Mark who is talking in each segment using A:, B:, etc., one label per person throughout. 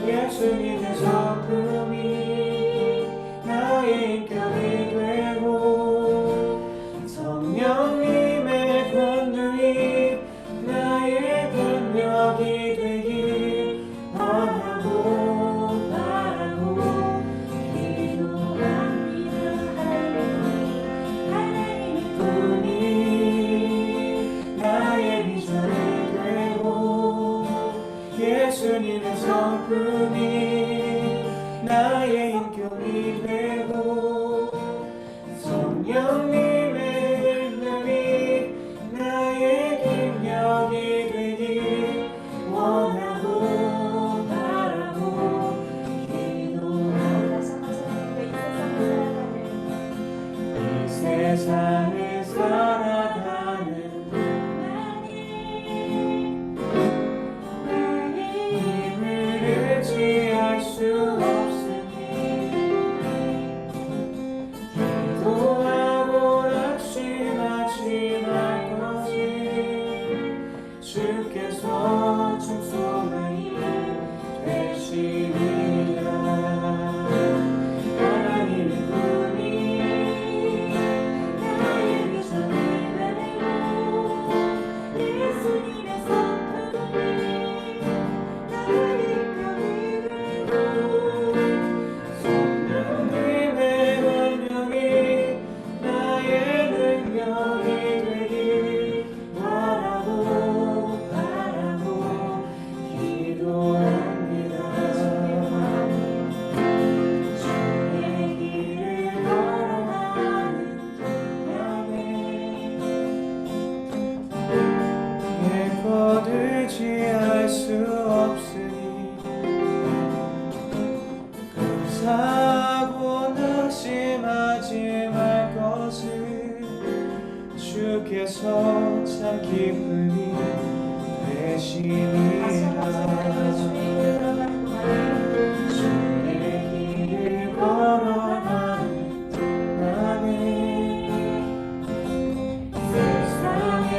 A: 예수님의 성품이 나의 인격이 되고 성령님의 권능이 나의 능력이 되길 원하고 바라고 기도합니다. 하나님의 꿈이 나의 비전이 되고 예수님의 성품이 나의 인격이 되고 성령님의 능력이 나의 능력이 되길 원하고 바라고 기도합니다. 이 세상을 살아가는 동안에 나의 힘을 의지할 수 없으니 기도하고 낙심하지 말 것을 주께서 청소만이 되시리라. 하나님의 꿈이 나의 비전이 되고 예수님의 성품이 나의 인격이 되고 성령님의 권능이 나의 능력이 되길 원하고 바라고 기도합니다. 주의 길을 걸어가는 동안에 내 것 의지할 수 없으니 감사하고 낙심하지 말 것을 주께서 참 기쁨이 되시니라. 주의 길을 걸어가는 동안에 세상에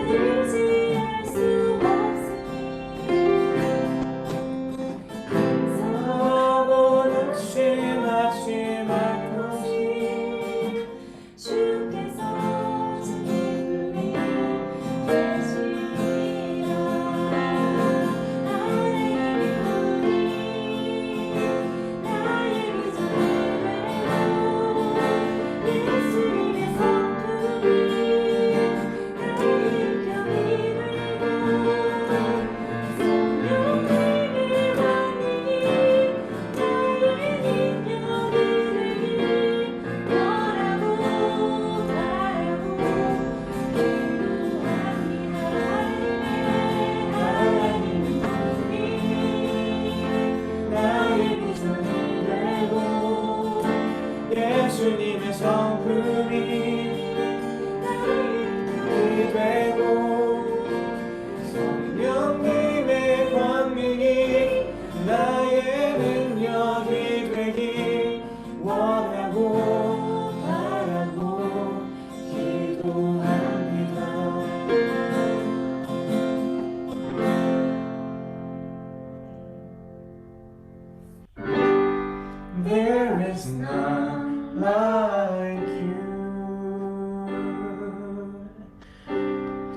A: 의지할 수 없으니 감사하고 낙심하지 말 것이 주께서 참 기쁨이 되시리라. is none like you.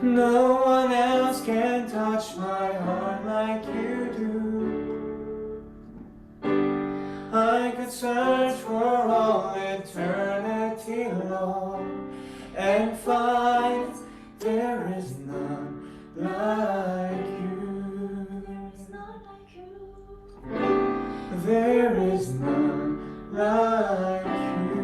A: No one else can touch my heart like you do. I could search for all eternity long and find there is none like you. There is none like you.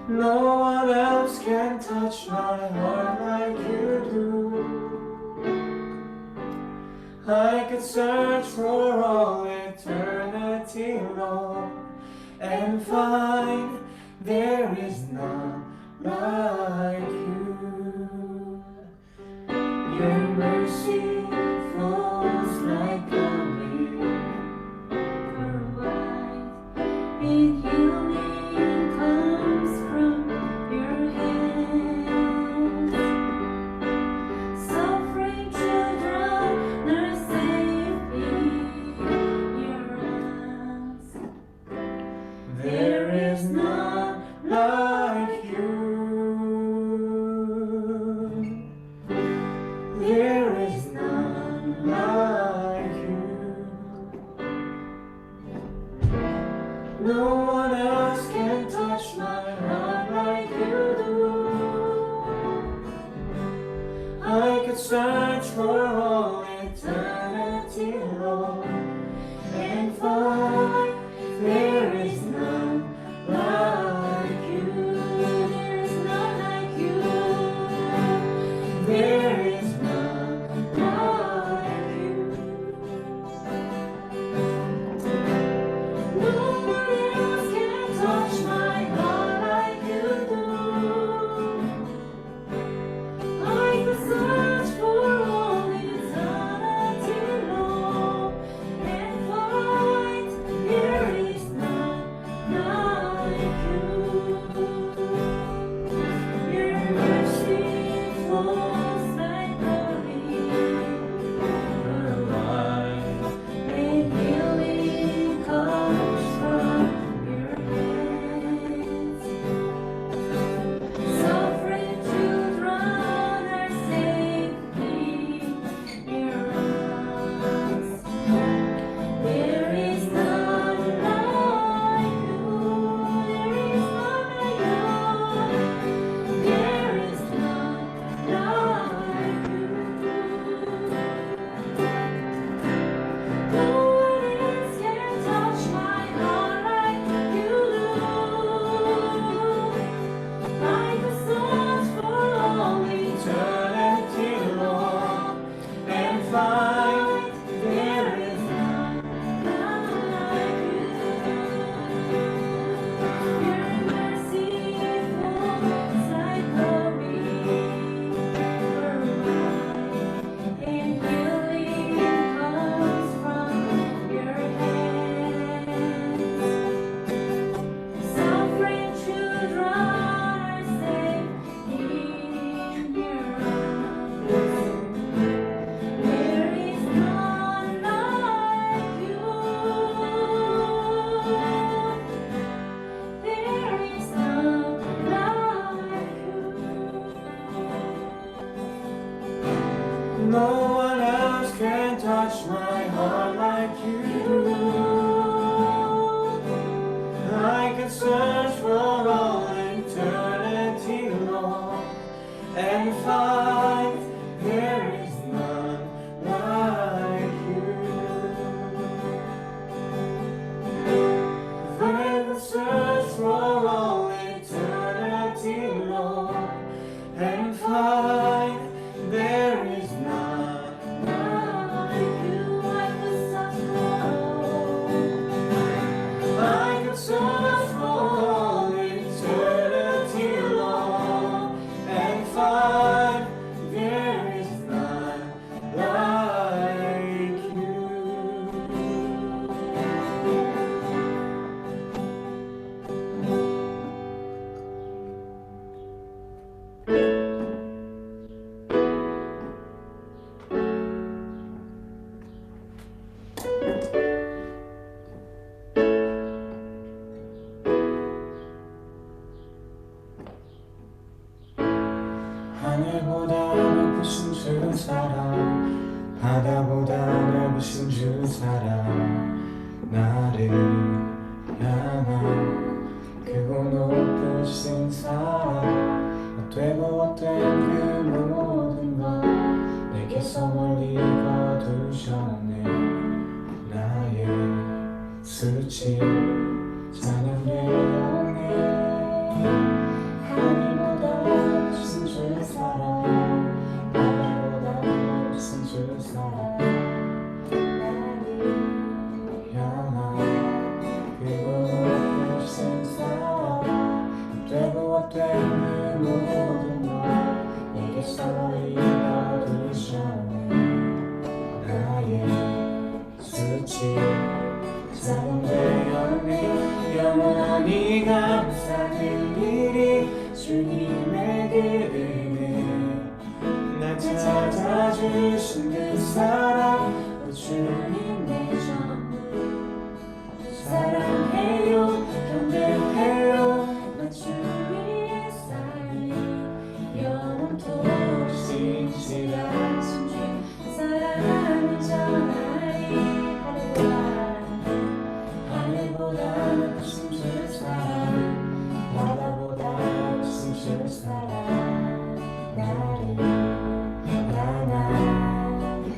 A: No one else can touch my heart like you do. I could search for all eternity long and find there is none like you. Your mercy flows like a river wide, and healing comes from your hands. Suffering children are safe in your arms. There is none like you. There is none like you. No one else can touch my heart like you do. I could search for all eternity long and find there is none like you. There is none like you. There is none like you. No one else can touch my heart like you do. I could search for all eternity long and find there is none like you. Your mercy flows like a river wide, and healing comes from your hands. Suffering children are safe in your arms. There is none like you. There is none like you. There is none like you. No one else can touch my heart like you do. I could search for all eternity long and find there is none like you. Your mercy flows like a river wide, and healing comes from your hands. Suffering children are safe in your arms. There is none like you. There is none like you. No one else can touch my heart like you do. I can search for all eternity long and find there is none like you. I can search for all eternity long and find there is none like you. I could search for all
B: 사랑 바다보다 넓으신 주 사랑 나를 향한 크고 높으신 사랑 되고 헛된 그 모든 것 내게서 멀리 거두셨네 나의 수치 찬양되었네 하늘보다 높으신 주 사랑 바다보다 높으신 주 사랑 나를 향한 그리고 높으신 사랑 되고 헛된 그 모든 것 내게서 멀리 거두셨네 나의 수치 찬양되었네 영원히 감사드리리 주님의 그 은혜 날 찾아주신 그 사랑 오 주님 내 전부 사랑해요 경배해요 나 주 위에 살리 영원토록 신실하신 주 사랑을 전하리 하늘보다 높으신 주 사랑 바다보다 높으신 주 사랑 나를 향한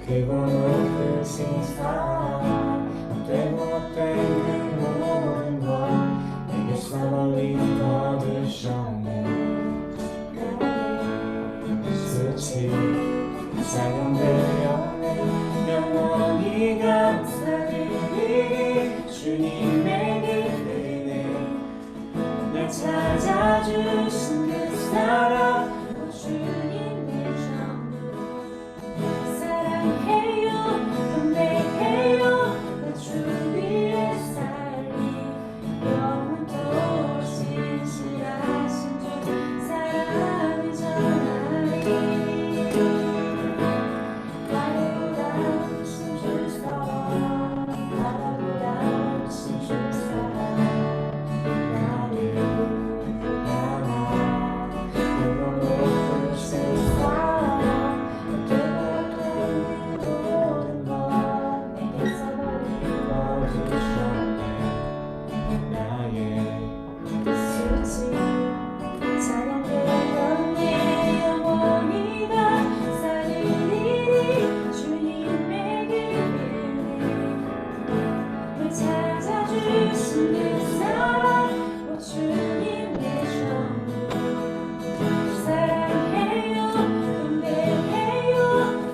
B: 크고 높으신 사랑 되고 헛된 그 모든 것 내게서 멀리 거두셨네 수치 찬양되었네 영원히 감사드리리 주님의 그 은혜 날 찾아주신 그 사랑 오 주님 내 전부 사랑해요 경배해요 나 주 위에 살리 영원토록 신실하신 주 사랑을 전하리 하늘보다 높으신 주 사랑 바다보다 높으신 주 사랑 나를 향한 크고 높으신 사랑 되고 된 모든 것 내게서 멀리 거두셨네 나의 수치 찬양되었네 영원히 감사드리리 주님의 그 은혜 날 찾아주신 그 사랑 오 주님 내 전부 사랑해요 경배해요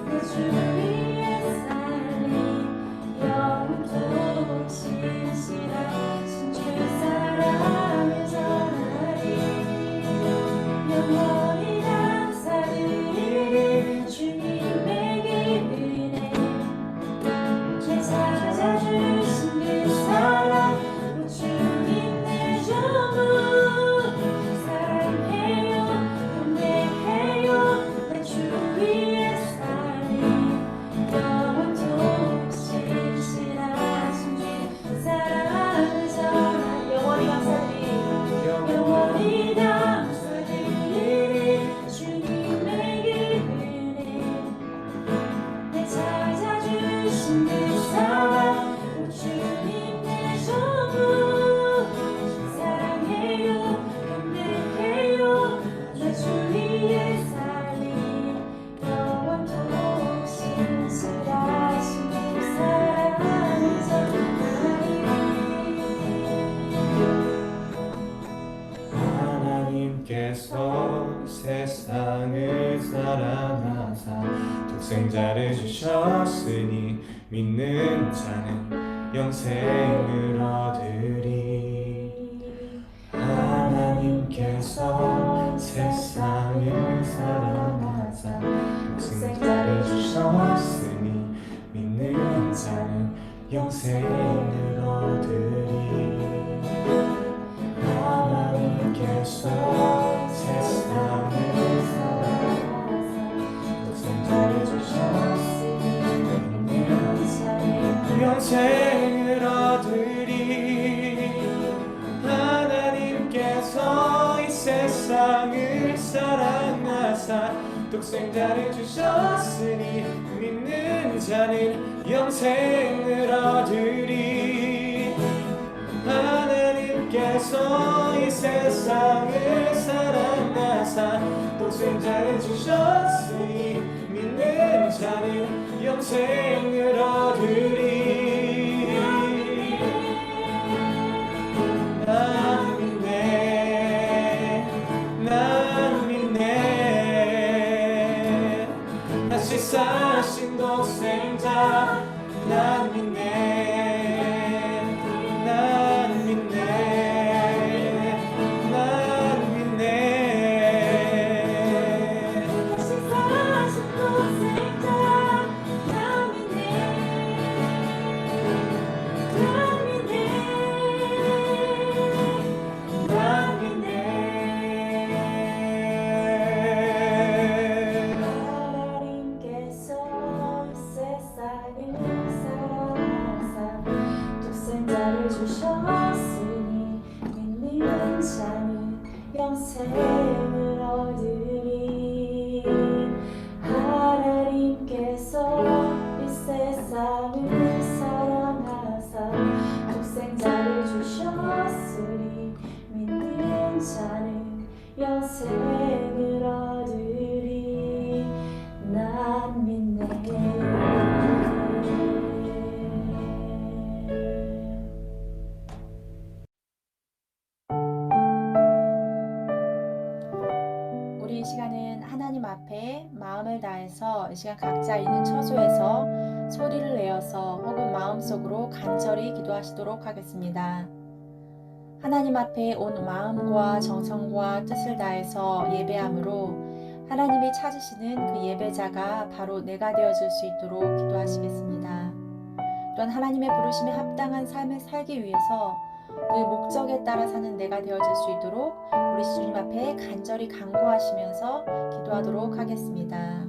B: 그 주 위에 살리 영원토록 신실하신 주 사랑을 전하리 영원히 감사드리리 주님의 그 은혜 날 찾아주신 그 사랑 오 주님 내 전부 사랑해요 경배해요 내 주 위에 살리 영원토록 신실하신 주 사랑을 전하 영원히 감사드리리 영원히 감사드리리 주님의 그 은혜 날 찾아주신 그 사랑 오 주님 내 전부 사랑해요 경배해요 나 주 위에 살리 영원토록 신실하신 주 사랑을 전하리 하나님께서 세상을 사랑하사 독생자를 주셨으니 믿는 자는 영생을 얻으리 하나님께서 세상을 사랑하사 독생자를 주셨으니 믿는 자는 영생을 얻으리 하나님께서 세상을 사랑하사 독생자를 주셨으니 믿는 자는 영생을 얻으리 하나님께서 이 세상을 사랑하사 독생자를 주셨으니 자는 영생을 얻으리. 하나님께서 이 세상을 사랑하사 독생자를 주셨으니 믿는 자는 영생을 얻으리. 난 믿네, 난 믿네. 다시 사신 독생자 난 믿네, 난 믿네, 난 믿네.
A: 다시 사신 독생자 난 믿네, 난 믿네, 난 믿네. 하나님께서 세상을 사랑하사 독생자를 주셨으니 믿는 자는 영생을 얻으리. 하나님께서 이 세상을 사랑하사 독생자를 주셨으니 믿는 자는 영생을 얻으리. 난 믿네.
C: 우리 이 시간은 하나님 앞에 마음을 다해서 이 시간 각자 있는 처소에서 소리를 내어서 혹은 마음속으로 간절히 기도하시도록 하겠습니다. 하나님 앞에 온 마음과 정성과 뜻을 다해서 예배함으로 하나님이 찾으시는 그 예배자가 바로 내가 되어줄 수 있도록 기도하시겠습니다. 또한 하나님의 부르심에 합당한 삶을 살기 위해서 그 목적에 따라 사는 내가 되어질 수 있도록 우리 주님 앞에 간절히 간구하시면서 기도하도록 하겠습니다.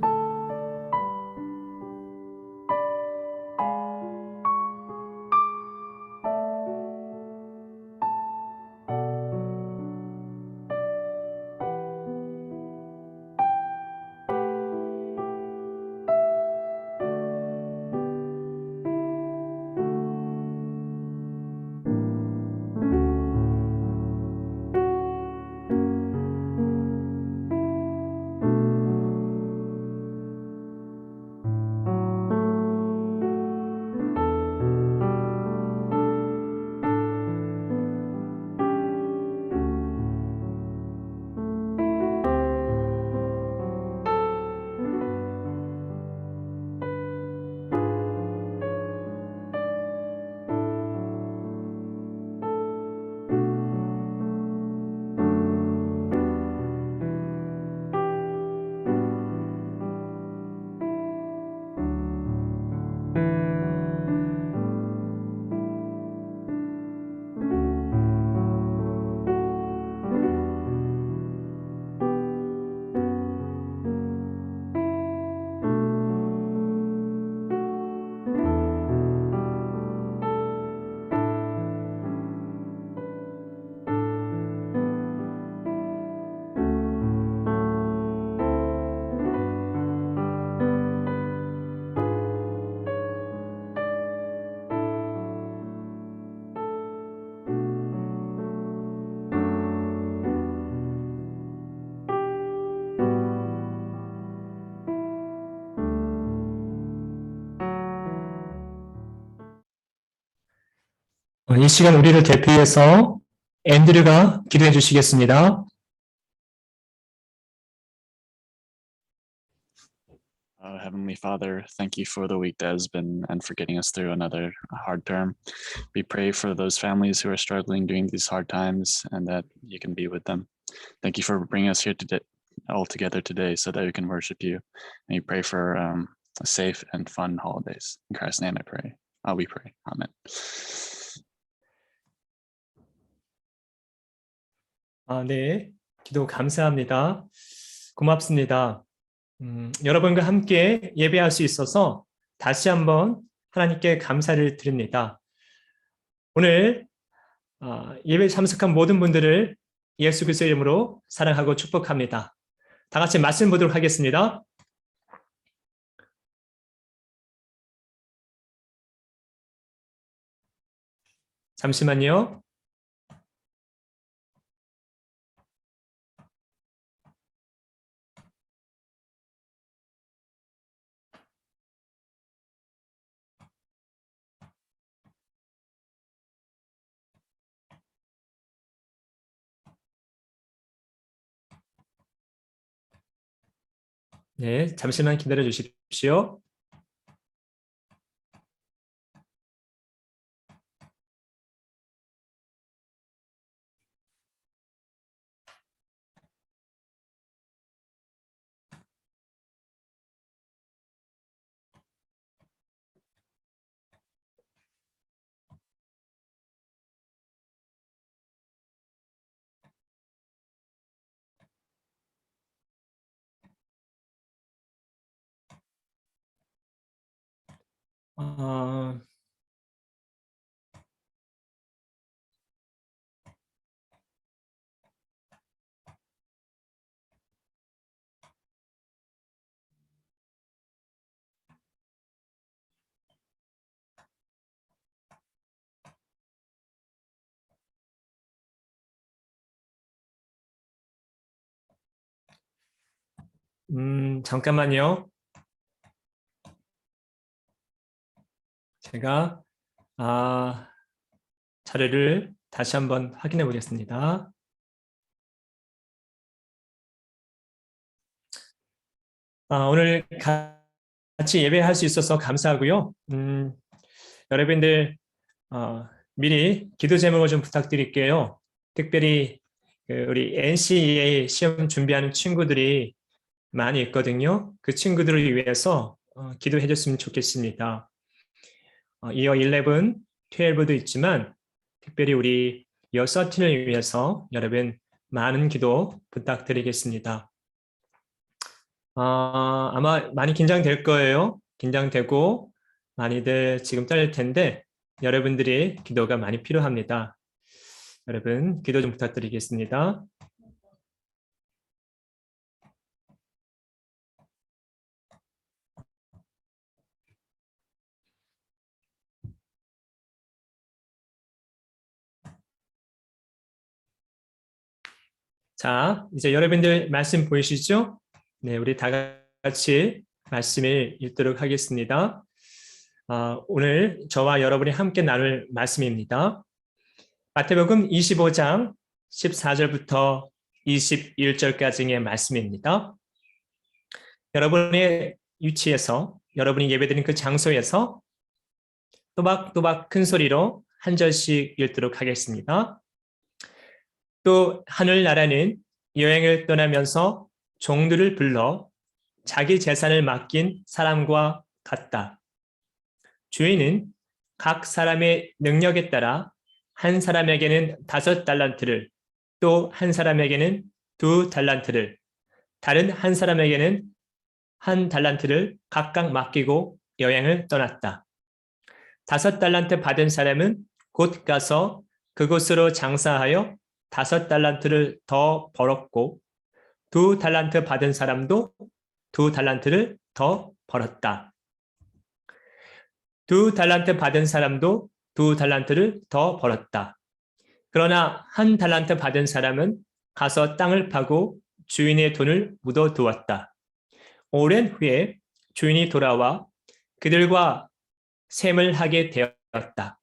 D: 이 시간 우리를 대표해서 앤드류가 기도해 주시겠습니다.
E: Heavenly Father, thank you for the week that has been and for getting us through another hard term. We pray for those families who are struggling during these hard times and that you can be with them. Thank you for bringing us here today, all together today so that we can worship you. And we pray for safe and fun holidays. In Christ's name I pray. We pray. Amen.
D: 네, 기도 감사합니다. 고맙습니다. 여러분과 함께 예배할 수 있어서 다시 한번 하나님께 감사를 드립니다. 오늘 예배에 참석한 모든 분들을 예수 그리스도의 이름으로 사랑하고 축복합니다. 다 같이 말씀 보도록 하겠습니다. 잠시만요. 네, 잠시만 기다려 주십시오. 어, 잠깐만요. 제가 자료를 다시 한번 확인해 보겠습니다. 오늘 같이 예배할 수 있어서 감사하고요. 여러분들 미리 기도 제목을 좀 부탁드릴게요. 특별히 우리 NCEA 시험 준비하는 친구들이 많이 있거든요. 그 친구들을 위해서 기도해 줬으면 좋겠습니다. 이어 11, 12도 있지만 특별히 우리 이어 13을 위해서 여러분 많은 기도 부탁드리겠습니다. 아마 많이 긴장될 거예요. 긴장되고 많이들 지금 떨릴 텐데 여러분들이 기도가 많이 필요합니다. 여러분 기도 좀 부탁드리겠습니다. 자, 이제 여러분들 말씀 보이시죠? 네, 우리 다 같이 말씀을 읽도록 하겠습니다. 오늘 저와 여러분이 함께 나눌 말씀입니다. 마태복음 25장 14절부터 21절까지의 말씀입니다. 여러분의 위치에서, 여러분이 예배드린 그 장소에서 또박또박 큰 소리로 한 절씩 읽도록 하겠습니다. 또 하늘나라는 여행을 떠나면서 종들을 불러 자기 재산을 맡긴 사람과 같다. 주인은 각 사람의 능력에 따라 한 사람에게는 5달란트를, 또 한 사람에게는 2달란트를, 다른 한 사람에게는 1달란트를 각각 맡기고 여행을 떠났다. 5달란트 받은 사람은 곧 가서 그곳으로 장사하여 5달란트를 더 벌었고, 2달란트 받은 사람도 2달란트를 더 벌었다. 2달란트 받은 사람도 2달란트를 더 벌었다. 그러나 1달란트 받은 사람은 가서 땅을 파고 주인의 돈을 묻어두었다. 오랜 후에 주인이 돌아와 그들과 셈을 하게 되었다.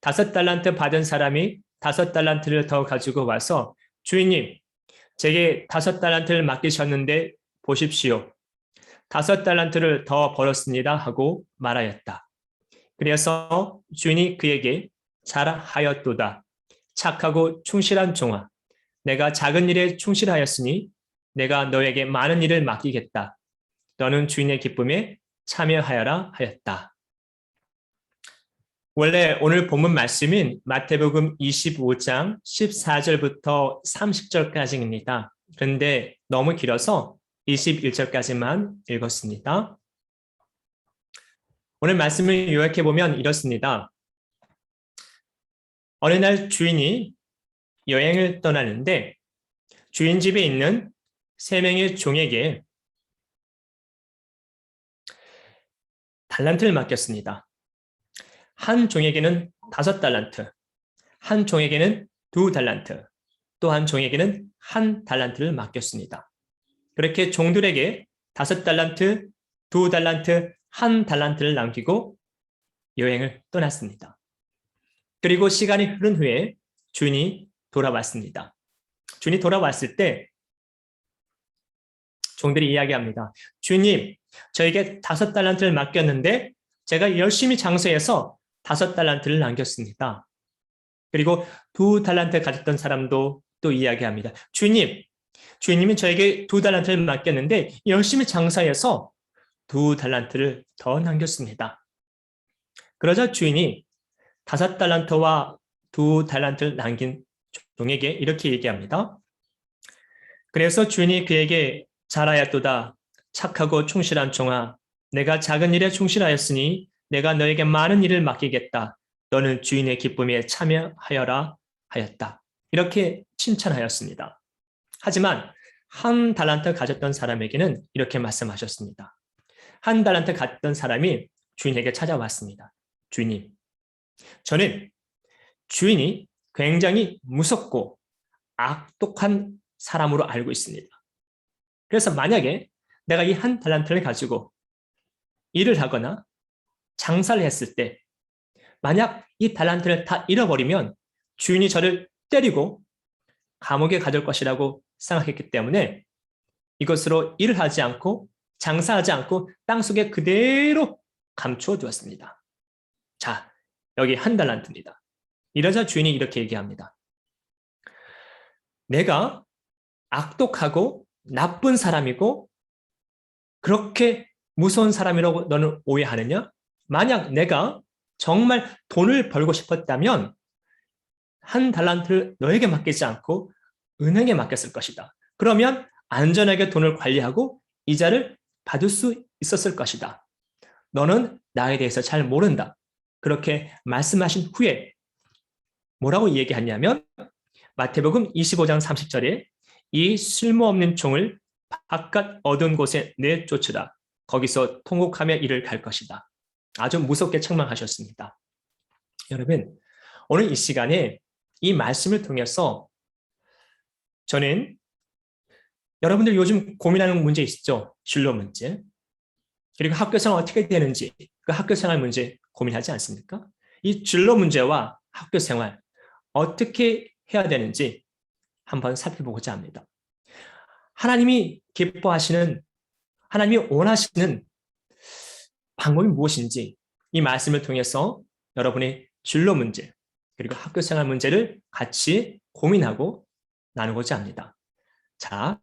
D: 5달란트 받은 사람이 5달란트를 더 가지고 와서 주인님, 제게 5달란트를 맡기셨는데 보십시오. 5달란트를 더 벌었습니다 하고 말하였다. 그래서 주인이 그에게 잘하였도다. 착하고 충실한 종아. 내가 작은 일에 충실하였으니 내가 너에게 많은 일을 맡기겠다. 너는 주인의 기쁨에 참여하여라 하였다. 원래 오늘 본문 말씀인 마태복음 25장 14절부터 30절까지입니다. 그런데 너무 길어서 21절까지만 읽었습니다. 오늘 말씀을 요약해 보면 이렇습니다. 어느 날 주인이 여행을 떠나는데 주인 집에 있는 3명의 종에게 달란트를 맡겼습니다. 한 종에게는 5달란트, 한 종에게는 2달란트, 또 한 종에게는 1달란트를 맡겼습니다. 그렇게 종들에게 5달란트, 2달란트, 1달란트를 남기고 여행을 떠났습니다. 그리고 시간이 흐른 후에 주인이 돌아왔습니다. 주인이 돌아왔을 때 종들이 이야기합니다. 주인님, 저에게 5달란트를 맡겼는데 제가 열심히 장사해서 5달란트를 남겼습니다. 그리고 2달란트 가졌던 사람도 또 이야기합니다. 주인님이 저에게 2달란트를 맡겼는데 열심히 장사해서 2달란트를 더 남겼습니다. 그러자 주인이 5달란트와 2달란트를 남긴 종에게 이렇게 얘기합니다. 그래서 주인이 그에게 잘하였도다. 착하고 충실한 종아. 내가 작은 일에 충실하였으니 내가 너에게 많은 일을 맡기겠다. 너는 주인의 기쁨에 참여하여라 하였다. 이렇게 칭찬하였습니다. 하지만 1달란트 가졌던 사람에게는 이렇게 말씀하셨습니다. 1달란트 가졌던 사람이 주인에게 찾아왔습니다. 주인님, 저는 주인이 굉장히 무섭고 악독한 사람으로 알고 있습니다. 그래서 만약에 내가 이 1달란트를 가지고 일을 하거나 장사를 했을 때 만약 이 달란트를 다 잃어버리면 주인이 저를 때리고 감옥에 가둘 것이라고 생각했기 때문에 이것으로 일을 하지 않고 장사하지 않고 땅속에 그대로 감추어 두었습니다. 자, 여기 1달란트입니다. 이러자 주인이 이렇게 얘기합니다. 내가 악독하고 나쁜 사람이고 그렇게 무서운 사람이라고 너는 오해하느냐? 만약 내가 정말 돈을 벌고 싶었다면 1달란트를 너에게 맡기지 않고 은행에 맡겼을 것이다. 그러면 안전하게 돈을 관리하고 이자를 받을 수 있었을 것이다. 너는 나에 대해서 잘 모른다. 그렇게 말씀하신 후에 뭐라고 얘기하냐면 마태복음 25장 30절에 이 쓸모없는 종을 바깥 어두운 곳에 내쫓으라. 거기서 통곡하며 이를 갈 것이다. 아주 무섭게 책망하셨습니다. 여러분, 오늘 이 시간에 이 말씀을 통해서 저는 여러분들 요즘 고민하는 문제 있죠? 진로 문제. 그리고 학교생활 어떻게 되는지 그 학교생활 문제 고민하지 않습니까? 이 진로 문제와 학교생활 어떻게 해야 되는지 한번 살펴보고자 합니다. 하나님이 기뻐하시는, 하나님이 원하시는 방법이 무엇인지 이 말씀을 통해서 여러분의 진로 문제 그리고 학교생활 문제를 같이 고민하고 나누고자 합니다. 자,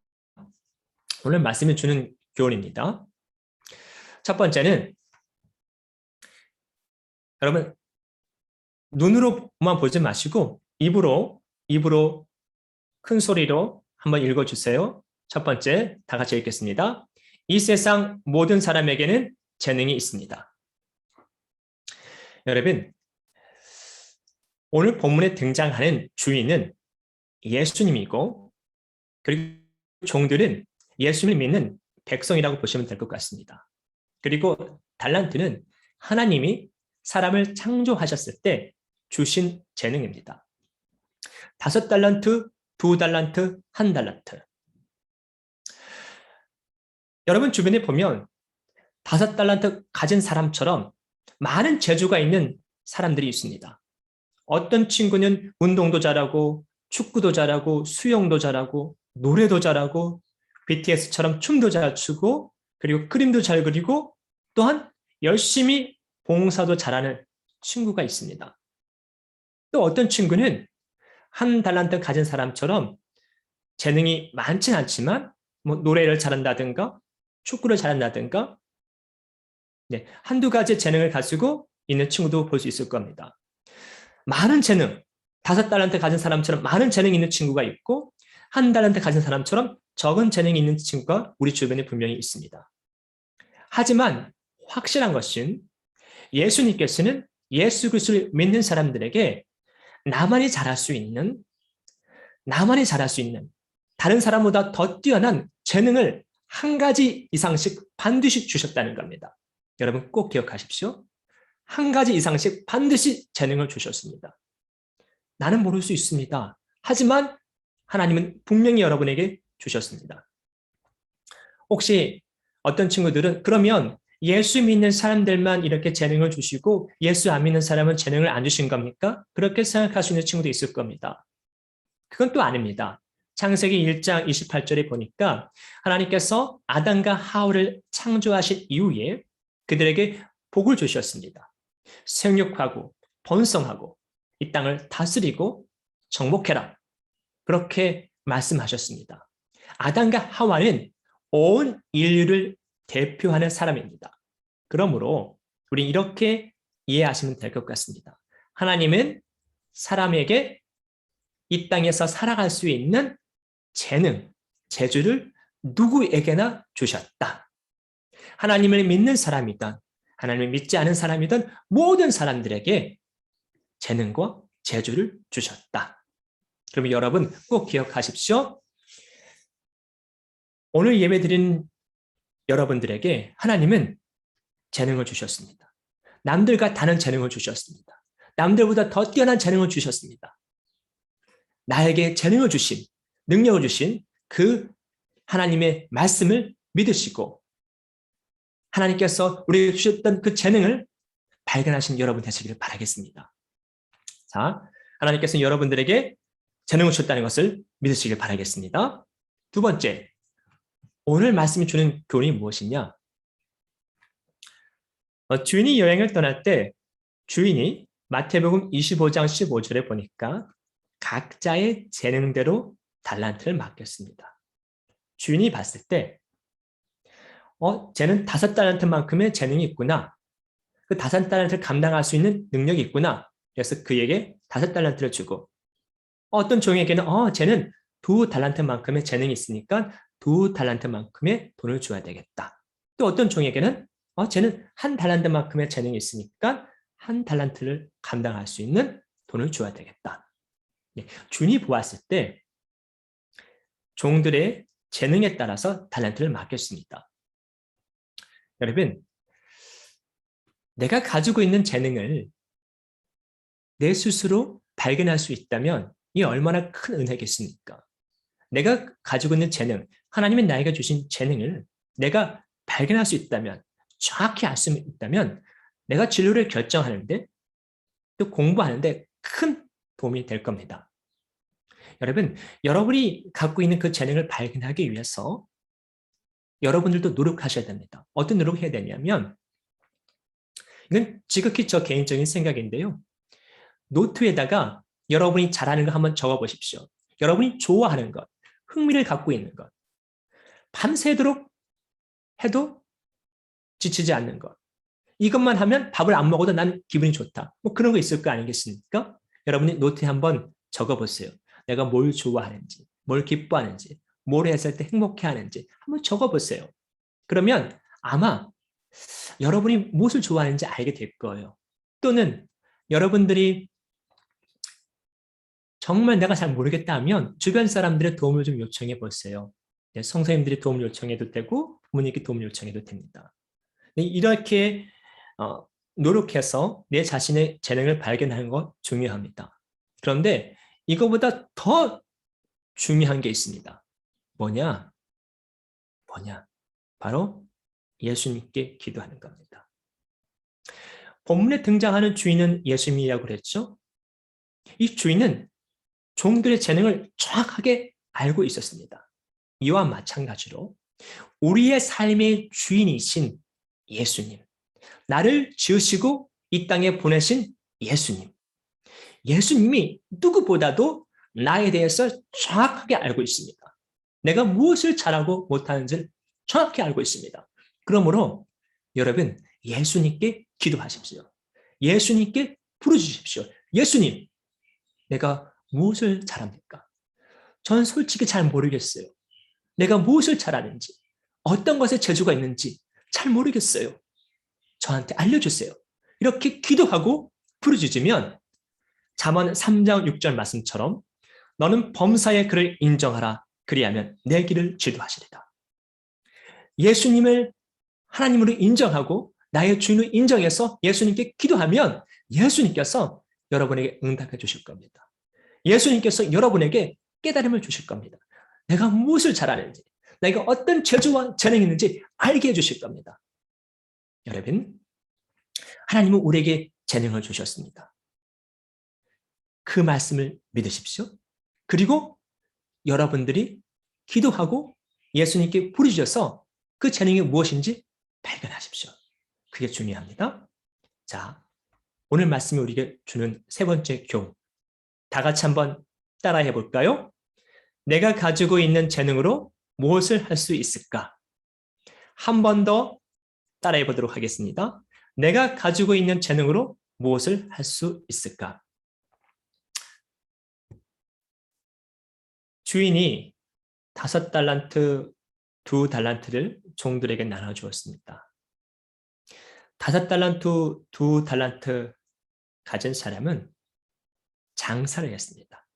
D: 오늘 말씀이 주는 교훈입니다. 첫 번째는 여러분 눈으로만 보지 마시고 입으로 큰 소리로 한번 읽어주세요. 첫 번째 다 같이 읽겠습니다. 이 세상 모든 사람에게는 재능이 있습니다. 여러분, 오늘 본문에 등장하는 주인은 예수님이고 그리고 종들은 예수님을 믿는 백성이라고 보시면 될 것 같습니다. 그리고 달란트는 하나님이 사람을 창조하셨을 때 주신 재능입니다. 5달란트, 2달란트, 1달란트. 여러분 주변에 보면 5달란트 가진 사람처럼 많은 재주가 있는 사람들이 있습니다. 어떤 친구는 운동도 잘하고 축구도 잘하고 수영도 잘하고 노래도 잘하고 BTS처럼 춤도 잘 추고 그리고 그림도 잘 그리고 또한 열심히 봉사도 잘하는 친구가 있습니다. 또 어떤 친구는 1달란트 가진 사람처럼 재능이 많진 않지만 뭐 노래를 잘한다든가 축구를 잘한다든가 한두 가지 재능을 가지고 있는 친구도 볼 수 있을 겁니다. 많은 재능, 5달란트 가진 사람처럼 많은 재능이 있는 친구가 있고 1달란트 가진 사람처럼 적은 재능이 있는 친구가 우리 주변에 분명히 있습니다. 하지만 확실한 것은 예수님께서는 예수 그리스도를 믿는 사람들에게 나만이 잘할 수 있는 다른 사람보다 더 뛰어난 재능을 한 가지 이상씩 반드시 주셨다는 겁니다. 여러분 꼭 기억하십시오. 한 가지 이상씩 반드시 재능을 주셨습니다. 나는 모를 수 있습니다. 하지만 하나님은 분명히 여러분에게 주셨습니다. 혹시 어떤 친구들은 그러면 예수 믿는 사람들만 이렇게 재능을 주시고 예수 안 믿는 사람은 재능을 안 주신 겁니까? 그렇게 생각할 수 있는 친구도 있을 겁니다. 그건 또 아닙니다. 창세기 1장 28절에 보니까 하나님께서 아담과 하와를 창조하신 이후에 그들에게 복을 주셨습니다. 생육하고 번성하고 이 땅을 다스리고 정복해라. 그렇게 말씀하셨습니다. 아담과 하와는 온 인류를 대표하는 사람입니다. 그러므로 우리 이렇게 이해하시면 될 것 같습니다. 하나님은 사람에게 이 땅에서 살아갈 수 있는 재능, 재주를 누구에게나 주셨다. 하나님을 믿는 사람이든 하나님을 믿지 않은 사람이든 모든 사람들에게 재능과 재주를 주셨다. 그러면 여러분 꼭 기억하십시오. 오늘 예배드린 여러분들에게 하나님은 재능을 주셨습니다. 남들과 다른 재능을 주셨습니다. 남들보다 더 뛰어난 재능을 주셨습니다. 나에게 재능을 주신, 능력을 주신 그 하나님의 말씀을 믿으시고 하나님께서 우리에게 주셨던 그 재능을 발견하신 여러분 되시기를 바라겠습니다. 자, 하나님께서 여러분들에게 재능을 주셨다는 것을 믿으시길 바라겠습니다. 두 번째, 오늘 말씀이 주는 교훈이 무엇이냐? 주인이 여행을 떠날 때 주인이 마태복음 25장 15절에 보니까 각자의 재능대로 달란트를 맡겼습니다. 주인이 봤을 때 쟤는 5달란트만큼의 재능이 있구나. 그 5달란트를 감당할 수 있는 능력이 있구나. 그래서 그에게 5달란트를 주고 어떤 종에게는 쟤는 2달란트만큼의 재능이 있으니까 2달란트만큼의 돈을 줘야 되겠다. 또 어떤 종에게는 쟤는 1달란트만큼의 재능이 있으니까 1달란트를 감당할 수 있는 돈을 줘야 되겠다. 주인이 보았을 때 종들의 재능에 따라서 달란트를 맡겼습니다. 여러분, 내가 가지고 있는 재능을 내 스스로 발견할 수 있다면 이 얼마나 큰 은혜겠습니까? 내가 가지고 있는 재능, 하나님이 나에게 주신 재능을 내가 발견할 수 있다면, 정확히 알 수 있다면 내가 진로를 결정하는데 또 공부하는데 큰 도움이 될 겁니다. 여러분, 여러분이 갖고 있는 그 재능을 발견하기 위해서 여러분들도 노력하셔야 됩니다. 어떤 노력을 해야 되냐면 이건 지극히 저 개인적인 생각인데요. 노트에다가 여러분이 잘하는 거 한번 적어보십시오. 여러분이 좋아하는 것, 흥미를 갖고 있는 것, 밤새도록 해도 지치지 않는 것, 이것만 하면 밥을 안 먹어도 난 기분이 좋다. 뭐 그런 거 있을 거 아니겠습니까? 여러분이 노트에 한번 적어보세요. 내가 뭘 좋아하는지, 뭘 기뻐하는지, 뭘 했을 때 행복해하는지 한번 적어보세요. 그러면 아마 여러분이 무엇을 좋아하는지 알게 될 거예요. 또는 여러분들이 정말 내가 잘 모르겠다 하면 주변 사람들의 도움을 좀 요청해 보세요. 성도님들이 도움을 요청해도 되고 부모님께 도움을 요청해도 됩니다. 이렇게 노력해서 내 자신의 재능을 발견하는 것 중요합니다. 그런데 이거보다 더 중요한 게 있습니다. 뭐냐? 바로 예수님께 기도하는 겁니다. 본문에 등장하는 주인은 예수님이라고 그랬죠? 이 주인은 종들의 재능을 정확하게 알고 있었습니다. 이와 마찬가지로 우리의 삶의 주인이신 예수님, 나를 지으시고 이 땅에 보내신 예수님, 예수님이 누구보다도 나에 대해서 정확하게 알고 있습니다. 내가 무엇을 잘하고 못하는지를 정확히 알고 있습니다. 그러므로 여러분, 예수님께 기도하십시오. 예수님께 부르주십시오. 예수님, 내가 무엇을 잘합니까? 전 솔직히 잘 모르겠어요. 내가 무엇을 잘하는지, 어떤 것에 재주가 있는지 잘 모르겠어요. 저한테 알려주세요. 이렇게 기도하고 부르짖으면 잠언 3장 6절 말씀처럼 너는 범사의 그를 인정하라. 그리하면 내 길을 지도하시리라. 예수님을 하나님으로 인정하고 나의 주인을 인정해서 예수님께 기도하면 예수님께서 여러분에게 응답해 주실 겁니다. 예수님께서 여러분에게 깨달음을 주실 겁니다. 내가 무엇을 잘하는지, 내가 어떤 재주와 재능이 있는지 알게 해주실 겁니다. 여러분, 하나님은 우리에게 재능을 주셨습니다. 그 말씀을 믿으십시오. 그리고 여러분들이 기도하고 예수님께 부르셔서 그 재능이 무엇인지 발견하십시오. 그게 중요합니다. 자, 오늘 말씀이 우리에게 주는 세 번째 교훈. 다 같이 한번 따라해 볼까요? 내가 가지고 있는 재능으로 무엇을 할 수 있을까? 한 번 더 따라해 보도록 하겠습니다. 내가 가지고 있는 재능으로 무엇을 할 수 있을까? 주인이 5달란트, 2달란트를 종들에게 나눠주었습니다. 5달란트, 2달란트 가진 사람은 장사를 했습니다.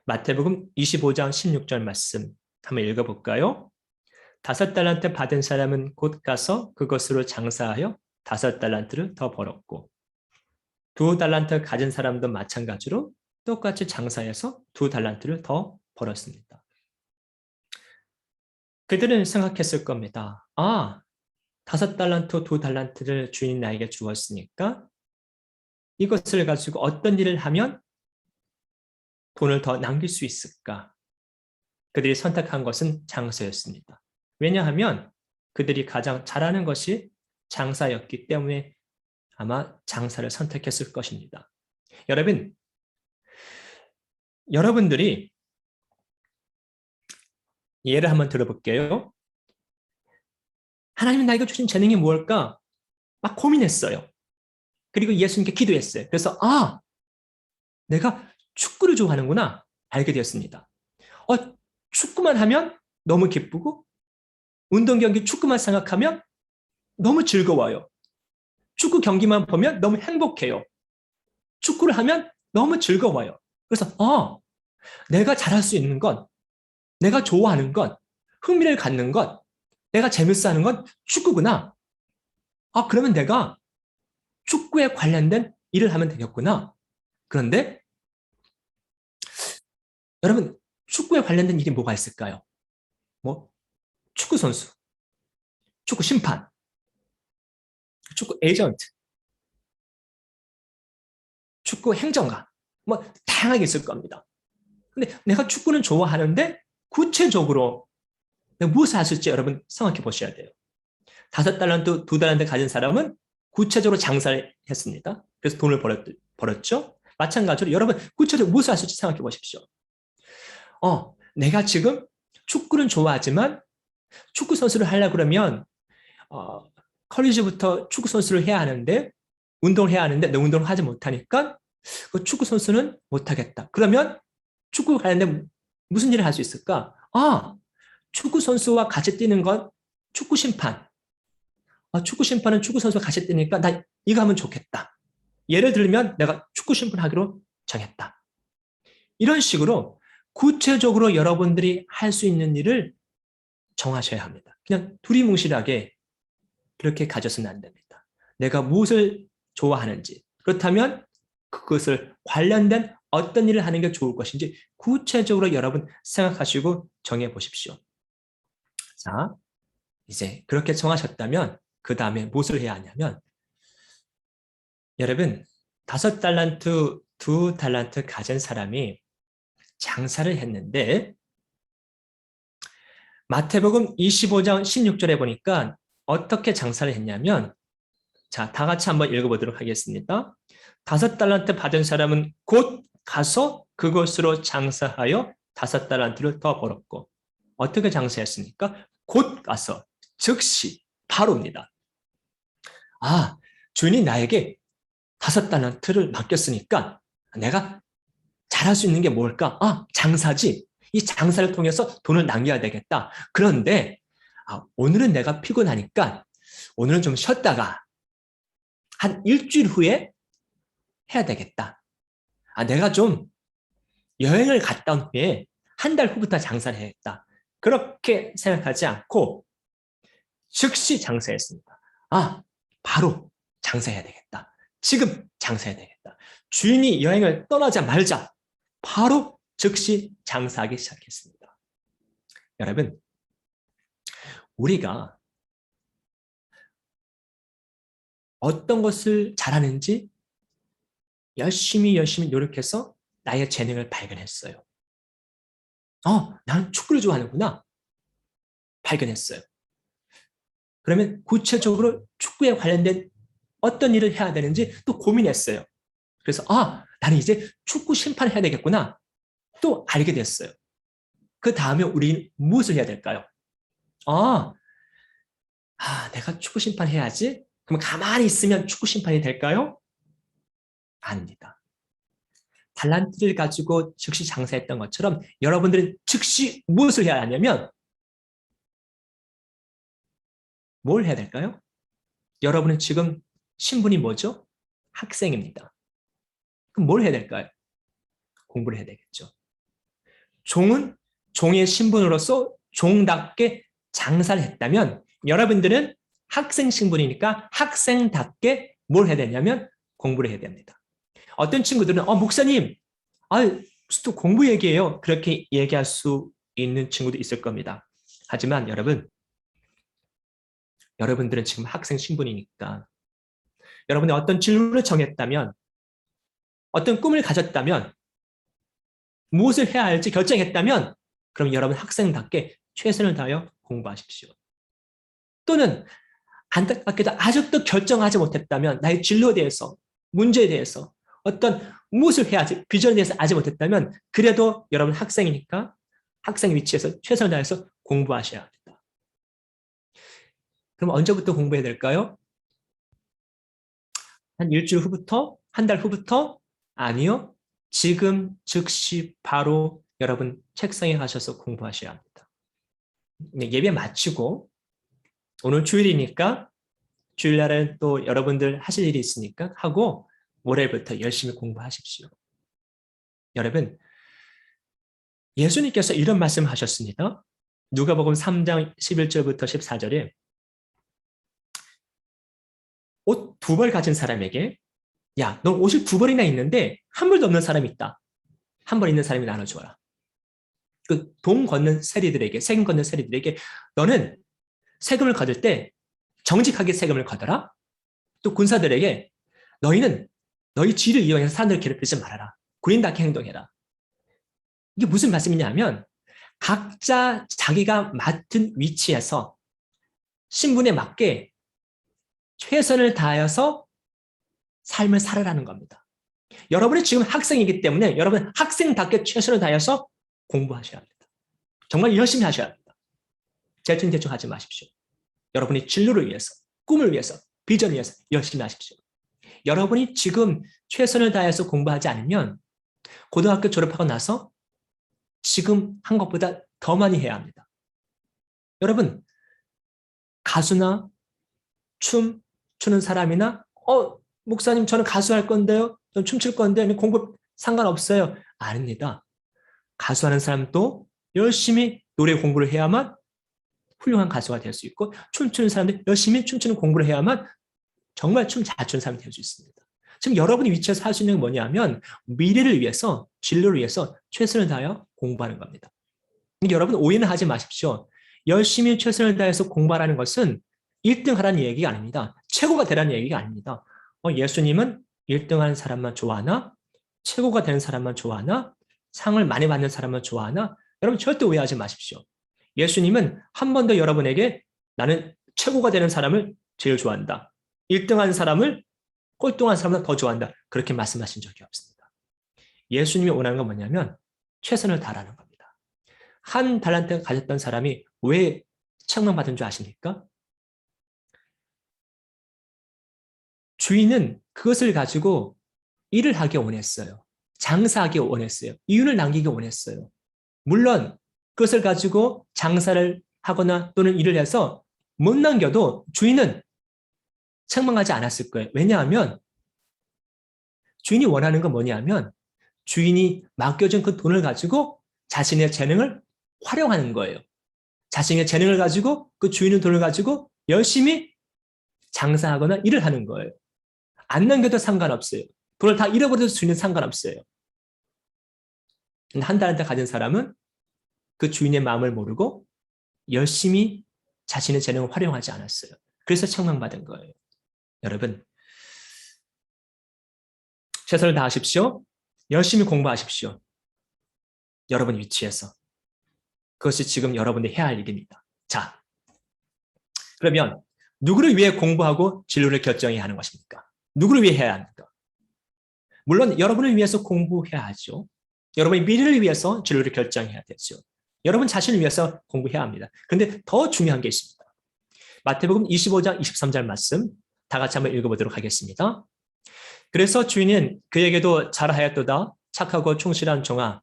D: 마태복음 25장 16절 말씀 한번 읽어볼까요? 5달란트 받은 사람은 곧 가서 그것으로 장사하여 5달란트를 더 벌었고 2달란트 가진 사람도 마찬가지로 똑같이 장사해서 2달란트를 더 벌었습니다. 그들은 생각했을 겁니다. 5달란트, 2달란트를 주인이 나에게 주었으니까 이것을 가지고 어떤 일을 하면 돈을 더 남길 수 있을까? 그들이 선택한 것은 장사였습니다. 왜냐하면 그들이 가장 잘하는 것이 장사였기 때문에 아마 장사를 선택했을 것입니다. 여러분들이 예를 한번 들어볼게요. 하나님은 나에게 주신 재능이 무엇일까? 막 고민했어요. 그리고 예수님께 기도했어요. 그래서 내가 축구를 좋아하는구나 알게 되었습니다. 축구만 하면 너무 기쁘고 운동 경기 축구만 생각하면 너무 즐거워요. 축구 경기만 보면 너무 행복해요. 축구를 하면 너무 즐거워요. 그래서 내가 잘할 수 있는 것, 내가 좋아하는 것, 흥미를 갖는 것, 내가 재밌어 하는 건 축구구나. 그러면 내가 축구에 관련된 일을 하면 되겠구나. 그런데 여러분, 축구에 관련된 일이 뭐가 있을까요? 축구 선수, 축구 심판, 축구 에이전트, 축구 행정가, 다양하게 있을 겁니다. 근데 내가 축구는 좋아하는데 구체적으로 내가 무엇을 하실지 여러분 생각해 보셔야 돼요. 5달란트, 2달란트 가진 사람은 구체적으로 장사를 했습니다. 그래서 돈을 벌었죠. 마찬가지로 여러분 구체적으로 무엇을 하실지 생각해 보십시오. 내가 지금 축구는 좋아하지만 축구 선수를 하려고 그러면 컬리지부터 축구 선수를 해야 하는데 운동을 해야 하는데 내 운동을 하지 못하니까 그 축구 선수는 못하겠다. 그러면 축구 관련된 무슨 일을 할 수 있을까? 축구 선수와 같이 뛰는 건 축구 심판. 축구 심판은 축구 선수와 같이 뛰니까 나 이거 하면 좋겠다. 예를 들면 내가 축구 심판 하기로 정했다. 이런 식으로 구체적으로 여러분들이 할 수 있는 일을 정하셔야 합니다. 그냥 두리뭉실하게 그렇게 가져서는 안 됩니다. 내가 무엇을 좋아하는지, 그렇다면 그것을 관련된 어떤 일을 하는 게 좋을 것인지 구체적으로 여러분 생각하시고 정해 보십시오. 자, 이제 그렇게 정하셨다면 그 다음에 무엇을 해야 하냐면 여러분 5달란트, 2달란트 가진 사람이 장사를 했는데 마태복음 25장 16절에 보니까 어떻게 장사를 했냐면 자, 다 같이 한번 읽어보도록 하겠습니다. 5달란트 받은 사람은 곧 가서 그것으로 장사하여 5달란트를 더 벌었고 어떻게 장사했습니까? 곧 가서 즉시 바로입니다. 주인이 나에게 5달란트를 맡겼으니까 내가 잘할 수 있는 게 뭘까? 장사지. 이 장사를 통해서 돈을 남겨야 되겠다. 그런데 오늘은 내가 피곤하니까 오늘은 좀 쉬었다가 한 일주일 후에 해야 되겠다. 내가 좀 여행을 갔다 온 후에 한 달 후부터 장사를 해야겠다. 그렇게 생각하지 않고 즉시 장사했습니다. 바로 장사해야 되겠다. 지금 장사해야 되겠다. 주인이 여행을 떠나자마자 바로 즉시 장사하기 시작했습니다. 여러분, 우리가 어떤 것을 잘하는지 열심히 노력해서 나의 재능을 발견했어요. 나는 축구를 좋아하는구나. 발견했어요. 그러면 구체적으로 축구에 관련된 어떤 일을 해야 되는지 또 고민했어요. 그래서 나는 이제 축구 심판을 해야 되겠구나. 또 알게 됐어요. 그 다음에 우리는 무엇을 해야 될까요? 내가 축구 심판 해야지. 그럼 가만히 있으면 축구 심판이 될까요? 아닙니다. 달란트를 가지고 즉시 장사했던 것처럼 여러분들은 즉시 무엇을 해야 하냐면 뭘 해야 될까요? 여러분은 지금 신분이 뭐죠? 학생입니다. 그럼 뭘 해야 될까요? 공부를 해야 되겠죠. 종은 종의 신분으로서 종답게 장사를 했다면 여러분들은 학생 신분이니까 학생답게 뭘 해야 되냐면 공부를 해야 됩니다. 어떤 친구들은 목사님, 무슨 또 공부 얘기예요. 그렇게 얘기할 수 있는 친구도 있을 겁니다. 하지만 여러분들은 지금 학생 신분이니까 여러분이 어떤 진로를 정했다면 어떤 꿈을 가졌다면 무엇을 해야 할지 결정했다면 그럼 여러분 학생답게 최선을 다하여 공부하십시오. 또는 안타깝게도 아직도 결정하지 못했다면 나의 진로에 대해서 문제에 대해서 어떤 무엇을 해야 할지 비전에 대해서 알지 못했다면 그래도 여러분 학생이니까 학생 위치에서 최선을 다해서 공부하셔야 합니다. 그럼 언제부터 공부해야 될까요? 한 일주일 후부터? 한 달 후부터? 아니요. 지금 즉시 바로 여러분 책상에 가셔서 공부하셔야 합니다. 예배 마치고 오늘 주일이니까 주일날은 또 여러분들 하실 일이 있으니까 하고 월요일부터 열심히 공부하십시오. 여러분, 예수님께서 이런 말씀을 하셨습니다. 누가복음 3장 11절부터 14절에 옷 2벌 가진 사람에게 야, 너 옷이 2벌이나 있는데 한 벌도 없는 사람이 있다. 한 벌 있는 사람이 나눠줘라. 그 돈 걷는 세리들에게, 세금 걷는 세리들에게 너는 세금을 거둘 때 정직하게 세금을 거둬라. 또 군사들에게 너희는 너희 지위를 이용해서 사람들을 괴롭히지 말아라. 군인답게 행동해라. 이게 무슨 말씀이냐면 각자 자기가 맡은 위치에서 신분에 맞게 최선을 다하여서 삶을 살아라는 겁니다. 여러분이 지금 학생이기 때문에 여러분 학생답게 최선을 다해서 공부하셔야 합니다. 정말 열심히 하셔야 합니다. 대충 하지 마십시오. 여러분이 진로를 위해서, 꿈을 위해서, 비전을 위해서 열심히 하십시오. 여러분이 지금 최선을 다해서 공부하지 않으면 고등학교 졸업하고 나서 지금 한 것보다 더 많이 해야 합니다. 여러분, 가수나 춤 추는 사람이나 목사님 저는 가수 할 건데요. 전 춤출 건데 공부 상관없어요. 아닙니다. 가수하는 사람도 열심히 노래 공부를 해야만 훌륭한 가수가 될 수 있고 춤추는 사람도 열심히 춤추는 공부를 해야만 정말 춤 잘 추는 사람이 될 수 있습니다. 지금 여러분이 위치에서 할 수 있는 게 뭐냐면 미래를 위해서 진로를 위해서 최선을 다하여 공부하는 겁니다. 여러분 오해는 하지 마십시오. 열심히 최선을 다해서 공부하라는 것은 1등 하라는 얘기가 아닙니다. 최고가 되라는 얘기가 아닙니다. 예수님은 1등 하는 사람만 좋아하나? 최고가 되는 사람만 좋아하나? 상을 많이 받는 사람만 좋아하나? 여러분 절대 오해하지 마십시오. 예수님은 한 번 더 여러분에게 나는 최고가 되는 사람을 제일 좋아한다. 1등 하는 사람을 꼴등한 사람보다 더 좋아한다. 그렇게 말씀하신 적이 없습니다. 예수님이 원하는 건 뭐냐면 최선을 다하라는 겁니다. 한 달란트를 가졌던 사람이 왜 책망받은 줄 아십니까? 주인은 그것을 가지고 일을 하기 원했어요. 장사하기 원했어요. 이윤을 남기기 원했어요. 물론 그것을 가지고 장사를 하거나 또는 일을 해서 못 남겨도 주인은 책망하지 않았을 거예요. 왜냐하면 주인이 원하는 건 뭐냐면 주인이 맡겨준 그 돈을 가지고 자신의 재능을 활용하는 거예요. 자신의 재능을 가지고 그 주인의 돈을 가지고 열심히 장사하거나 일을 하는 거예요. 안 남겨도 상관없어요. 돈을 다 잃어버려도 주인은 상관없어요. 근데 한 달란트 가진 사람은 그 주인의 마음을 모르고 열심히 자신의 재능을 활용하지 않았어요. 그래서 책망받은 거예요. 여러분, 최선을 다하십시오. 열심히 공부하십시오. 여러분 위치에서. 그것이 지금 여러분이 해야 할 일입니다. 자, 그러면 누구를 위해 공부하고 진로를 결정해야 하는 것입니까? 누구를 위해 해야 합니까? 물론 여러분을 위해서 공부해야 하죠. 여러분의 미래를 위해서 진로를 결정해야 되죠. 여러분 자신을 위해서 공부해야 합니다. 그런데 더 중요한 게 있습니다. 마태복음 25장 23절 말씀 다 같이 한번 읽어보도록 하겠습니다. 그래서 주인은 그에게도 잘하였도다 착하고 충실한 종아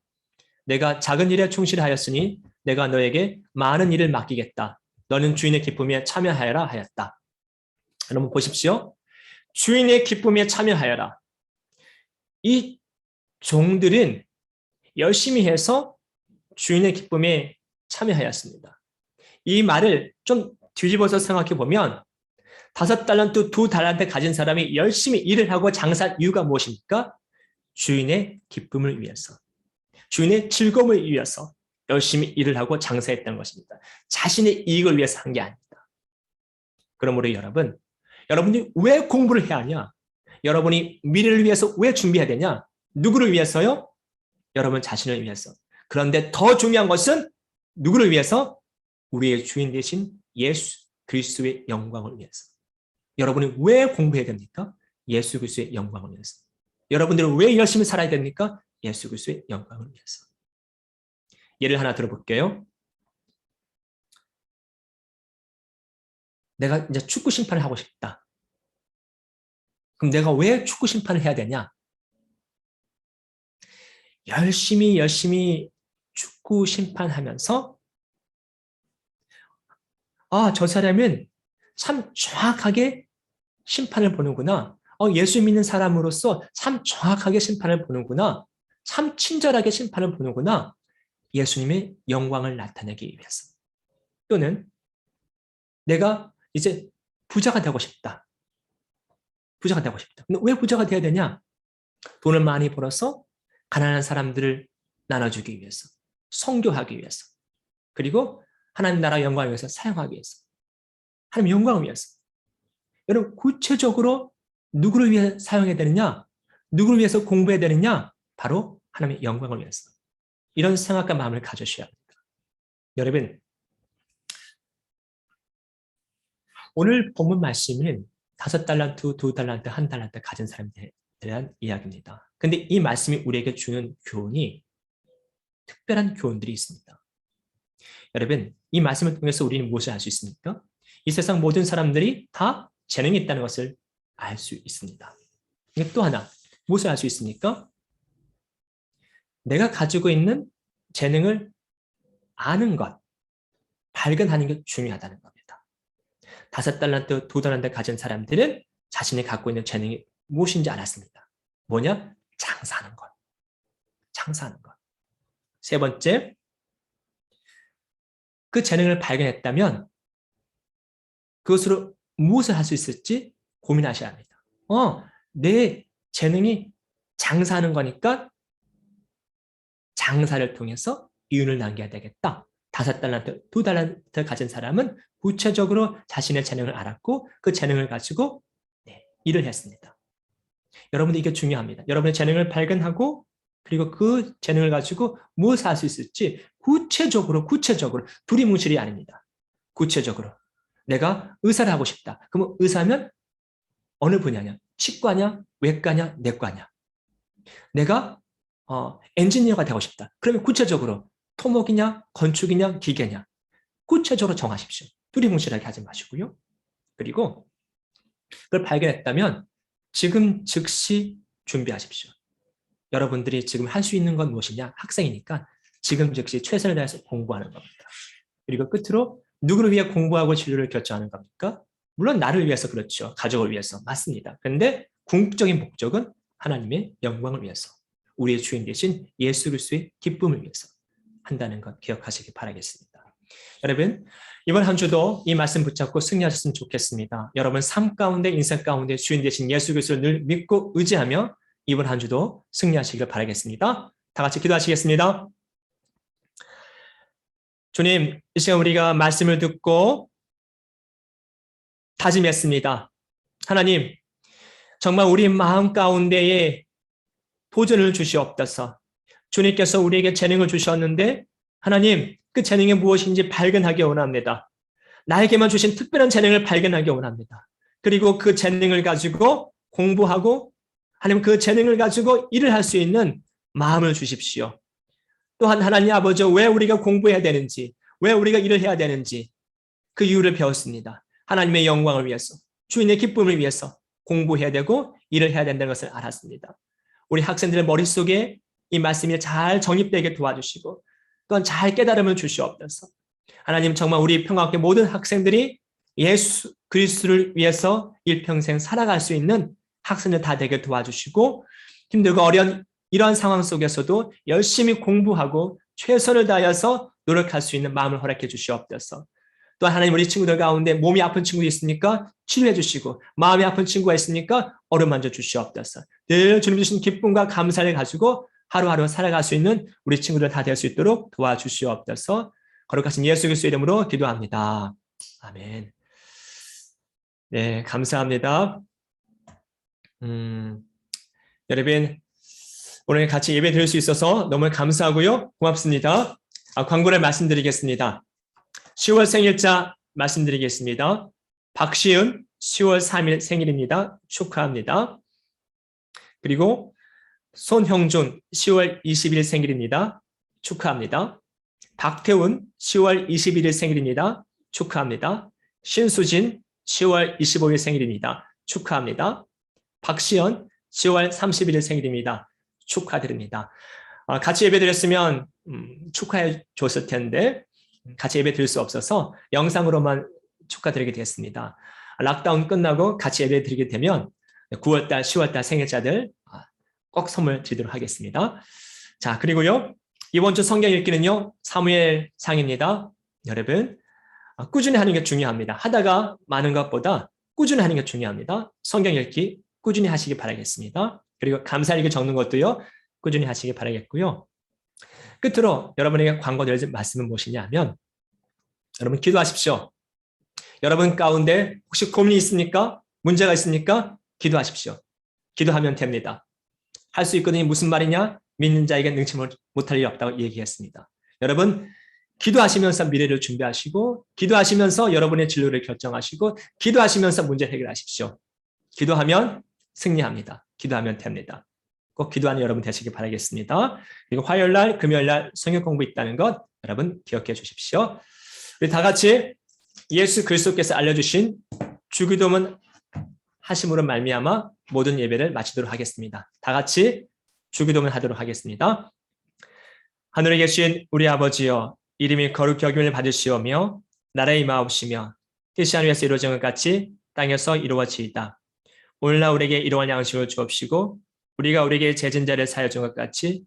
D: 내가 작은 일에 충실하였으니 내가 너에게 많은 일을 맡기겠다. 너는 주인의 기쁨에 참여하여라 하였다. 여러분 보십시오. 주인의 기쁨에 참여하여라. 이 종들은 열심히 해서 주인의 기쁨에 참여하였습니다. 이 말을 좀 뒤집어서 생각해 보면 5달란트, 2달란트 가진 사람이 열심히 일을 하고 장사한 이유가 무엇입니까? 주인의 기쁨을 위해서, 주인의 즐거움을 위해서 열심히 일을 하고 장사했다는 것입니다. 자신의 이익을 위해서 한 게 아닙니다. 그러므로 여러분, 여러분이 왜 공부를 해야 하냐? 여러분이 미래를 위해서 왜 준비해야 되냐? 누구를 위해서요? 여러분 자신을 위해서. 그런데 더 중요한 것은 누구를 위해서? 우리의 주인 되신 예수 그리스도의 영광을 위해서. 여러분이 왜 공부해야 됩니까? 예수 그리스도의 영광을 위해서. 여러분들은 왜 열심히 살아야 됩니까? 예수 그리스도의 영광을 위해서. 예를 하나 들어볼게요. 내가 이제 축구 심판을 하고 싶다. 그럼 내가 왜 축구 심판을 해야 되냐? 열심히 축구 심판하면서 저 사람은 참 정확하게 심판을 보는구나. 예수 믿는 사람으로서 참 정확하게 심판을 보는구나. 참 친절하게 심판을 보는구나. 예수님의 영광을 나타내기 위해서. 또는 내가 이제 부자가 되고 싶다. 부자가 되고 싶다. 근데 왜 부자가 돼야 되냐? 돈을 많이 벌어서 가난한 사람들을 나눠주기 위해서, 선교하기 위해서, 그리고 하나님 나라 영광을 위해서 사용하기 위해서, 하나님 영광을 위해서. 여러분 구체적으로 누구를 위해 사용해야 되느냐? 누구를 위해서 공부해야 되느냐? 바로 하나님의 영광을 위해서. 이런 생각과 마음을 가져셔야 합니다. 여러분, 오늘 본문 말씀은 5달란트, 2달란트, 1달란트 가진 사람들에 대한 이야기입니다. 근데 이 말씀이 우리에게 주는 교훈이 특별한 교훈들이 있습니다. 여러분, 이 말씀을 통해서 우리는 무엇을 알 수 있습니까? 이 세상 모든 사람들이 다 재능이 있다는 것을 알 수 있습니다. 또 하나, 무엇을 알 수 있습니까? 내가 가지고 있는 재능을 아는 것, 발견하는 게 중요하다는 겁니다. 5달란트, 2달란트 가진 사람들은 자신이 갖고 있는 재능이 무엇인지 알았습니다. 뭐냐? 장사하는 것. 장사하는 것. 세 번째, 그 재능을 발견했다면 그것으로 무엇을 할 수 있을지 고민하셔야 합니다. 내 재능이 장사하는 거니까 장사를 통해서 이윤을 남겨야 되겠다. 5달란트, 2달란트 가진 사람은 구체적으로 자신의 재능을 알았고 그 재능을 가지고 일을 했습니다. 여러분들 이게 중요합니다. 여러분의 재능을 발견하고 그리고 그 재능을 가지고 무엇을 할 수 있을지 구체적으로 두리뭉실이 아닙니다. 구체적으로 내가 의사를 하고 싶다. 그러면 의사면 어느 분야냐? 치과냐? 외과냐? 내과냐? 내가 엔지니어가 되고 싶다. 그러면 구체적으로 토목이냐? 건축이냐? 기계냐? 구체적으로 정하십시오. 두리뭉실하게 하지 마시고요. 그리고 그걸 발견했다면 지금 즉시 준비하십시오. 여러분들이 지금 할 수 있는 건 무엇이냐? 학생이니까 지금 즉시 최선을 다해서 공부하는 겁니다. 그리고 끝으로 누구를 위해 공부하고 진로를 결정하는 겁니까? 물론 나를 위해서 그렇죠. 가족을 위해서. 맞습니다. 그런데 궁극적인 목적은 하나님의 영광을 위해서, 우리의 주인 되신 예수 그리스도의 기쁨을 위해서 한다는 것 기억하시기 바라겠습니다. 여러분, 이번 한 주도 이 말씀 붙잡고 승리하셨으면 좋겠습니다. 여러분 삶 가운데, 인생 가운데 주인 되신 예수 그리스도를 늘 믿고 의지하며 이번 한 주도 승리하시길 바라겠습니다. 다 같이 기도하시겠습니다. 주님, 이 시간 우리가 말씀을 듣고 다짐했습니다. 하나님, 정말 우리 마음 가운데에 도전을 주시옵소서. 주님께서 우리에게 재능을 주셨는데 하나님, 그 재능이 무엇인지 발견하기 원합니다. 나에게만 주신 특별한 재능을 발견하기 원합니다. 그리고 그 재능을 가지고 공부하고 하나님 그 재능을 가지고 일을 할 수 있는 마음을 주십시오. 또한 하나님 아버지, 왜 우리가 공부해야 되는지, 왜 우리가 일을 해야 되는지 그 이유를 배웠습니다. 하나님의 영광을 위해서, 주인의 기쁨을 위해서 공부해야 되고 일을 해야 된다는 것을 알았습니다. 우리 학생들의 머릿속에 이 말씀이 잘 정립되게 도와주시고 또한 잘 깨달음을 주시옵소서. 하나님, 정말 우리 평화학교 모든 학생들이 예수 그리스도를 위해서 일평생 살아갈 수 있는 학생들 다 되게 도와주시고 힘들고 어려운 이러한 상황 속에서도 열심히 공부하고 최선을 다해서 노력할 수 있는 마음을 허락해 주시옵소서. 또 하나님, 우리 친구들 가운데 몸이 아픈 친구도 있으니까 치료해 주시고 마음이 아픈 친구가 있으니까 어루만져 주시옵소서. 늘 주님 주신 기쁨과 감사를 가지고 하루하루 살아갈 수 있는 우리 친구들 다 될 수 있도록 도와주시옵소서. 거룩하신 예수 그리스도의 이름으로 기도합니다. 아멘. 네, 감사합니다. 여러분, 오늘 같이 예배 드릴 수 있어서 너무 감사하고요. 고맙습니다. 광고를 말씀드리겠습니다. 10월 생일자 말씀드리겠습니다. 박시은 10월 3일 생일입니다. 축하합니다. 그리고 손형준 10월 20일 생일입니다. 축하합니다. 박태훈 10월 21일 생일입니다. 축하합니다. 신수진 10월 25일 생일입니다. 축하합니다. 박시연 10월 31일 생일입니다. 축하드립니다. 같이 예배 드렸으면 축하해 줬을 텐데 같이 예배 드릴 수 없어서 영상으로만 축하드리게 되었습니다. 락다운 끝나고 같이 예배 드리게 되면 9월달, 10월달 생일자들 꼭 선물 드리도록 하겠습니다. 자, 그리고요, 이번 주 성경 읽기는요, 사무엘상입니다. 여러분, 꾸준히 하는 게 중요합니다. 하다가 많은 것보다 꾸준히 하는 게 중요합니다. 성경 읽기 꾸준히 하시기 바라겠습니다. 그리고 감사일기 적는 것도요, 꾸준히 하시기 바라겠고요. 끝으로 여러분에게 광고드릴 말씀은 무엇이냐면, 여러분 기도하십시오. 여러분 가운데 혹시 고민이 있습니까? 문제가 있습니까? 기도하십시오. 기도하면 됩니다. 할 수 있거든요. 무슨 말이냐? 믿는 자에게 능치 못할 일이 없다고 얘기했습니다. 여러분, 기도하시면서 미래를 준비하시고, 기도하시면서 여러분의 진로를 결정하시고, 기도하시면서 문제 해결하십시오. 기도하면 승리합니다. 기도하면 됩니다. 꼭 기도하는 여러분 되시길 바라겠습니다. 그리고 화요일날, 금요일날 성경 공부 있다는 것 여러분 기억해 주십시오. 우리 다 같이 예수 그리스도께서 알려주신 주기도문 하심으로 말미암아 모든 예배를 마치도록 하겠습니다. 다 같이 주기도문 하도록 하겠습니다. 하늘에 계신 우리 아버지여, 이름이 거룩히 여김을 받으시오며 나라의 임하옵시며 뜻이 하늘에서 이루어진 것 같이 땅에서 이루어지이다. 오늘날 우리에게 일용할 양식을 주옵시고 우리가 우리에게 죄진 자를 사하여 준 것 같이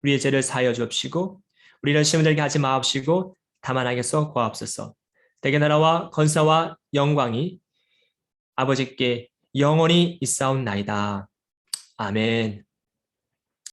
D: 우리의 죄를 사하여 주옵시고 우리를 시험에 들게 하지 마옵시고 다만 악에서 구하옵소서. 대개 나라와 권사와 영광이 아버지께 영원히 있사옵나이다. 아멘.